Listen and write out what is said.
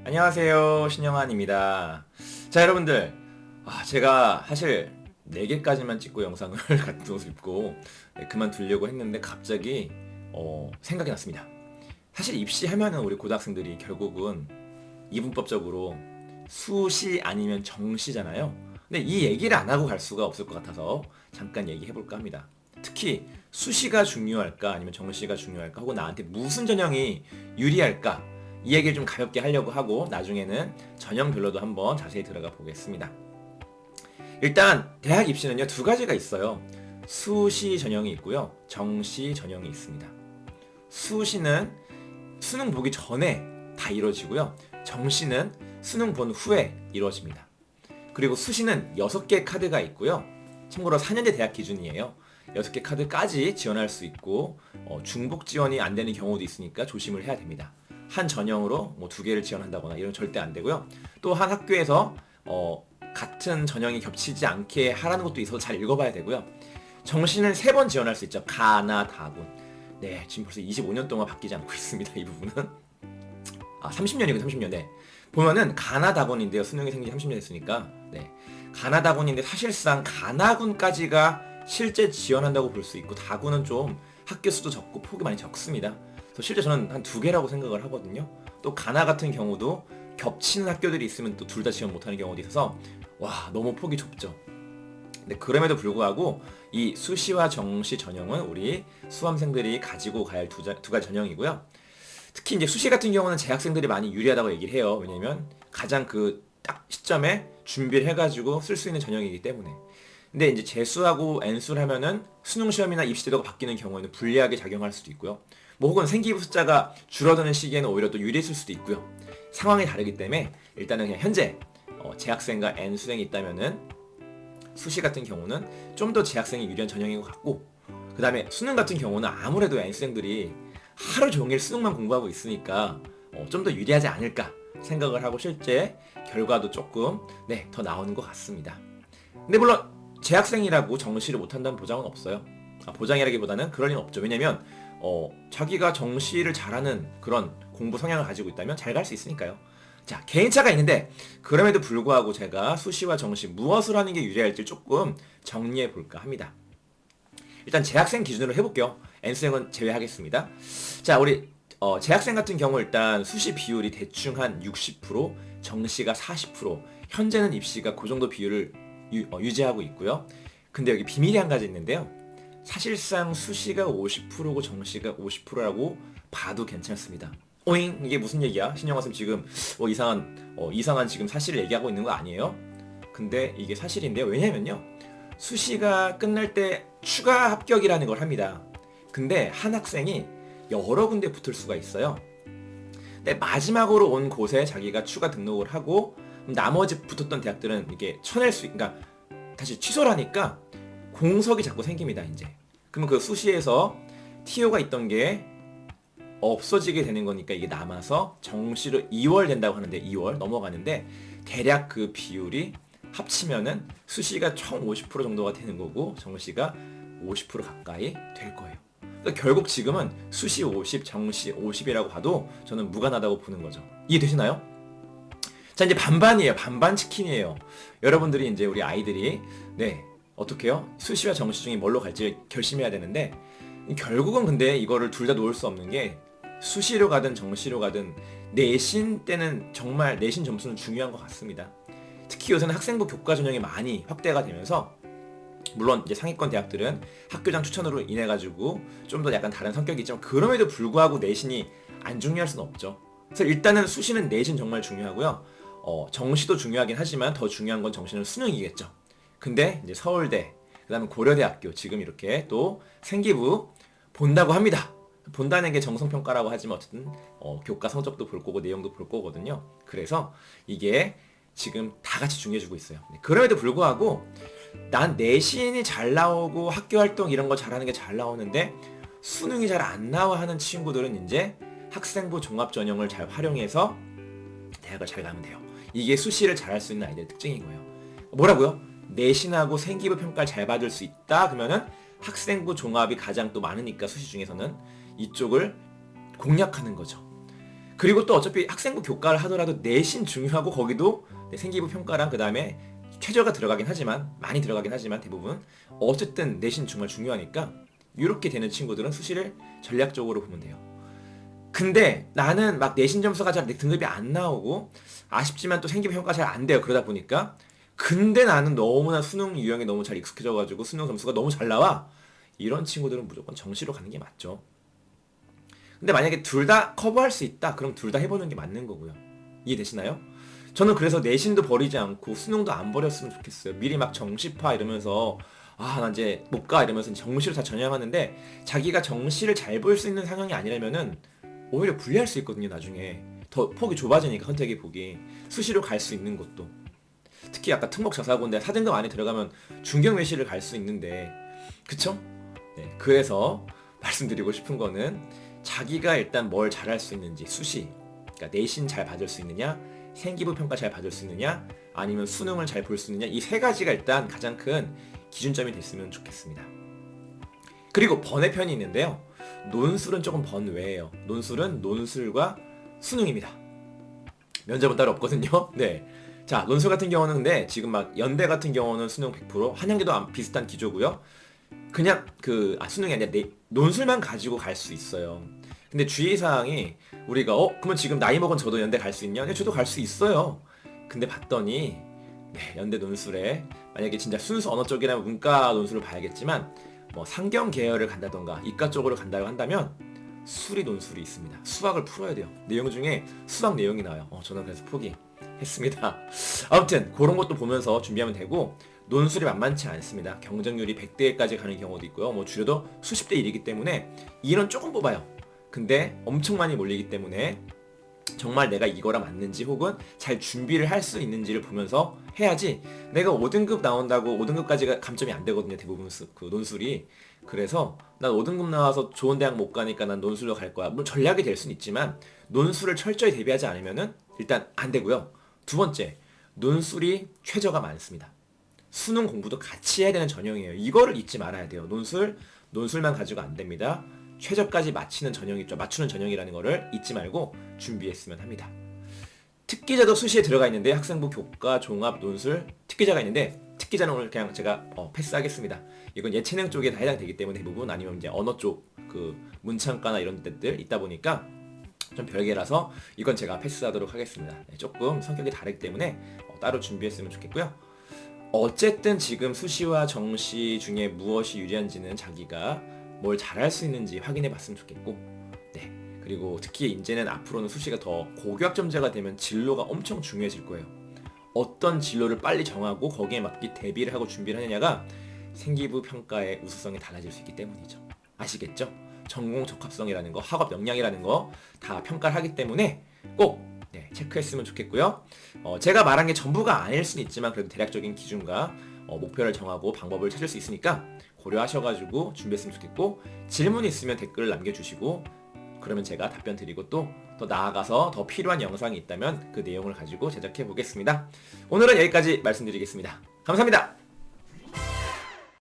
안녕하세요, 신영환입니다. 자, 여러분들, 제가 사실 4개까지만 찍고 영상을 같은 옷을 입고 그만두려고 했는데 갑자기 생각이 났습니다. 사실 입시하면은 우리 고등학생들이 결국은 이분법적으로 수시 아니면 정시잖아요. 근데 이 얘기를 안 하고 갈 수가 없을 것 같아서 잠깐 얘기해볼까 합니다. 특히 수시가 중요할까 아니면 정시가 중요할까 혹은 나한테 무슨 전형이 유리할까 이 얘기를 좀 가볍게 하려고 하고 나중에는 전형별로도 한번 자세히 들어가 보겠습니다. 일단 대학 입시는요 2가지가 있어요. 수시 전형이 있고요. 정시 전형이 있습니다. 수시는 수능 보기 전에 다 이루어지고요. 정시는 수능 본 후에 이루어집니다. 그리고 수시는 6개 카드가 있고요. 참고로 4년제 대학 기준이에요. 6개 카드까지 지원할 수 있고 중복 지원이 안 되는 경우도 있으니까 조심을 해야 됩니다. 한 전형으로 뭐 2개를 지원한다거나 이런 절대 안 되고요. 또 한 학교에서 같은 전형이 겹치지 않게 하라는 것도 있어서 잘 읽어봐야 되고요. 정시는 3번 지원할 수 있죠. 가나 다군. 네, 지금 벌써 25년 동안 바뀌지 않고 있습니다. 이 부분은. 30년이고 30년. 네. 보면은 가나다군인데요. 수능이 생긴 지 30년 됐으니까. 네. 가나다군인데 사실상 가나군까지가 실제 지원한다고 볼 수 있고 다군은 좀 학교 수도 적고 폭이 많이 적습니다. 그래서 실제 저는 한 2개라고 생각을 하거든요. 또 가나 같은 경우도 겹치는 학교들이 있으면 또 둘 다 지원 못하는 경우도 있어서 와 너무 폭이 좁죠. 근데 그럼에도 불구하고 이 수시와 정시 전형은 우리 수험생들이 가지고 갈 두 가지 전형이고요. 특히 이제 수시 같은 경우는 재학생들이 많이 유리하다고 얘기를 해요. 왜냐면 가장 그 딱 시점에 준비를 해가지고 쓸 수 있는 전형이기 때문에. 근데 이제 재수하고 N수를 하면은 수능 시험이나 입시 제도가 바뀌는 경우에는 불리하게 작용할 수도 있고요. 뭐 혹은 생기부 숫자가 줄어드는 시기에는 오히려 또 유리했을 수도 있고요. 상황이 다르기 때문에 일단은 그냥 현재 재학생과 N수생이 있다면은 수시 같은 경우는 좀 더 재학생이 유리한 전형인 것 같고 그 다음에 수능 같은 경우는 아무래도 N수생들이 하루 종일 수능만 공부하고 있으니까 좀 더 유리하지 않을까 생각을 하고 실제 결과도 조금 더 나오는 것 같습니다. 근데 물론 재학생이라고 정시를 못한다는 보장은 없어요. 보장이라기보다는 그럴 리는 없죠. 왜냐면 자기가 정시를 잘하는 그런 공부 성향을 가지고 있다면 잘 갈 수 있으니까요. 자, 개인차가 있는데 그럼에도 불구하고 제가 수시와 정시 무엇을 하는 게 유리할지 조금 정리해 볼까 합니다. 일단 재학생 기준으로 해볼게요. N수생은 제외하겠습니다. 자, 우리 재학생 같은 경우 일단 수시 비율이 대충 한 60%, 정시가 40%, 현재는 입시가 그 정도 비율을 유지하고 있고요. 근데 여기 비밀이 한 가지 있는데요. 사실상 수시가 50%고 정시가 50%라고 봐도 괜찮습니다. 오잉? 이게 무슨 얘기야? 신영화쌤 지금 이상한 지금 사실을 얘기하고 있는 거 아니에요? 근데 이게 사실인데요. 왜냐면요. 수시가 끝날 때 추가 합격이라는 걸 합니다. 근데 한 학생이 여러 군데 붙을 수가 있어요. 근데 마지막으로 온 곳에 자기가 추가 등록을 하고 나머지 붙었던 대학들은 이게 그러니까 다시 취소를 하니까 공석이 자꾸 생깁니다, 이제. 그러면 그 수시에서 TO가 있던 게 없어지게 되는 거니까 이게 남아서 정시로 2월 된다고 하는데 2월 넘어가는데 대략 그 비율이 합치면은 수시가 총 50% 정도가 되는 거고 정시가 50% 가까이 될 거예요. 그러니까 결국 지금은 수시 50, 정시 50이라고 봐도 저는 무관하다고 보는 거죠. 이해되시나요? 자, 이제 반반이에요. 반반 치킨이에요. 여러분들이 이제 우리 아이들이 어떻게 해요? 수시와 정시 중에 뭘로 갈지 결심해야 되는데 결국은 근데 이거를 둘 다 놓을 수 없는 게 수시로 가든 정시로 가든 내신 때는 정말 내신 점수는 중요한 것 같습니다. 특히 요새는 학생부 교과 전형이 많이 확대가 되면서 물론 이제 상위권 대학들은 학교장 추천으로 인해 가지고 좀 더 약간 다른 성격이 있지만 그럼에도 불구하고 내신이 안 중요할 수는 없죠. 그래서 일단은 수시는 내신 정말 중요하고요. 정시도 중요하긴 하지만 더 중요한 건 정시는 수능이겠죠. 근데 이제 서울대, 그다음에 고려대학교 지금 이렇게 또 생기부 본다고 합니다. 본다는 게 정성평가라고 하지만 어쨌든 교과 성적도 볼 거고 내용도 볼 거거든요. 그래서 이게 지금 다 같이 중요해지고 있어요. 그럼에도 불구하고 난 내신이 잘 나오고 학교 활동 이런 거 잘하는 게 잘 나오는데 수능이 잘 안 나와 하는 친구들은 이제 학생부 종합전형을 잘 활용해서 대학을 잘 가면 돼요. 이게 수시를 잘할 수 있는 아이들의 특징인 거예요. 뭐라고요? 내신하고 생기부 평가를 잘 받을 수 있다 그러면은 학생부 종합이 가장 또 많으니까 수시 중에서는 이쪽을 공략하는 거죠. 그리고 또 어차피 학생부 교과를 하더라도 내신 중요하고 거기도 생기부 평가랑 그 다음에 최저가 들어가긴 하지만 많이 들어가긴 하지만 대부분 어쨌든 내신 정말 중요하니까 이렇게 되는 친구들은 수시를 전략적으로 보면 돼요. 근데 나는 막 내신 점수가 잘 등급이 안 나오고 아쉽지만 또 생기부 평가 잘 안 돼요. 그러다 보니까 근데 나는 너무나 수능 유형에 너무 잘 익숙해져가지고 수능 점수가 너무 잘 나와. 이런 친구들은 무조건 정시로 가는 게 맞죠. 근데 만약에 둘 다 커버할 수 있다. 그럼 둘 다 해보는 게 맞는 거고요. 이해되시나요? 저는 그래서 내신도 버리지 않고 수능도 안 버렸으면 좋겠어요. 미리 막 정시파 이러면서 나 이제 못 가 이러면서 정시로 다 전향하는데 자기가 정시를 잘 볼 수 있는 상황이 아니라면은 오히려 불리할 수 있거든요. 나중에 더 폭이 좁아지니까 선택의 폭이 수시로 갈 수 있는 것도 특히 아까 특목 저사고인데 4등급 안에 들어가면 중경외시를 갈 수 있는데 그쵸? 네, 그래서 말씀드리고 싶은 거는 자기가 일단 뭘 잘할 수 있는지 수시 그러니까 내신 잘 받을 수 있느냐 생기부 평가 잘 받을 수 있느냐 아니면 수능을 잘 볼 수 있느냐 이 세 가지가 일단 가장 큰 기준점이 됐으면 좋겠습니다. 그리고 번외편이 있는데요. 논술은 조금 번외예요. 논술은 논술과 수능입니다. 면접은 따로 없거든요. 네. 자, 논술 같은 경우는 근데 지금 막 연대 같은 경우는 수능 100%, 한양대도 비슷한 기조고요. 그냥 수능이 아니라 논술만 가지고 갈 수 있어요. 근데 주의사항이 우리가 그러면 지금 나이 먹은 저도 연대 갈 수 있냐? 네, 저도 갈 수 있어요. 근데 봤더니 연대 논술에 만약에 진짜 순수 언어 쪽이라면 문과 논술을 봐야겠지만 뭐 상경 계열을 간다던가 이과 쪽으로 간다고 한다면 수리 논술이 있습니다. 수학을 풀어야 돼요. 내용 중에 수학 내용이 나와요. 저는 그래서 포기했습니다. 아무튼 그런 것도 보면서 준비하면 되고 논술이 만만치 않습니다. 경쟁률이 100대까지 가는 경우도 있고요. 뭐 줄여도 수십 대 1이기 때문에 인원 조금 뽑아요. 근데 엄청 많이 몰리기 때문에 정말 내가 이거랑 맞는지 혹은 잘 준비를 할 수 있는지를 보면서 해야지 내가 5등급 나온다고 5등급까지가 감점이 안 되거든요. 대부분 논술이. 그래서 난 5등급 나와서 좋은 대학 못 가니까 난 논술로 갈 거야. 물론 전략이 될 수는 있지만 논술을 철저히 대비하지 않으면은 일단 안 되고요. 두 번째, 논술이 최저가 많습니다. 수능 공부도 같이 해야 되는 전형이에요. 이거를 잊지 말아야 돼요. 논술만 가지고 안 됩니다. 최저까지 맞추는 전형이라는 거를 잊지 말고 준비했으면 합니다. 특기자도 수시에 들어가 있는데 학생부 교과 종합 논술 특기자가 있는데 특기자는 오늘 그냥 제가 패스하겠습니다. 이건 예체능 쪽에 다 해당되기 때문에 대부분 아니면 이제 언어 쪽 문창과나 이런 데들 있다 보니까 좀 별개라서 이건 제가 패스하도록 하겠습니다. 조금 성격이 다르기 때문에 따로 준비했으면 좋겠고요. 어쨌든 지금 수시와 정시 중에 무엇이 유리한지는 자기가 뭘 잘할 수 있는지 확인해 봤으면 좋겠고 그리고 특히 이제는 앞으로는 수시가 더 고교학점제가 되면 진로가 엄청 중요해질 거예요. 어떤 진로를 빨리 정하고 거기에 맞게 대비를 하고 준비를 하느냐가 생기부 평가의 우수성이 달라질 수 있기 때문이죠. 아시겠죠? 전공 적합성이라는 거, 학업 역량이라는 거 다 평가를 하기 때문에 꼭 체크했으면 좋겠고요. 제가 말한 게 전부가 아닐 수는 있지만 그래도 대략적인 기준과 목표를 정하고 방법을 찾을 수 있으니까 고려하셔가지고 준비했으면 좋겠고 질문이 있으면 댓글을 남겨주시고 그러면 제가 답변 드리고 또 더 나아가서 더 필요한 영상이 있다면 그 내용을 가지고 제작해 보겠습니다. 오늘은 여기까지 말씀드리겠습니다. 감사합니다.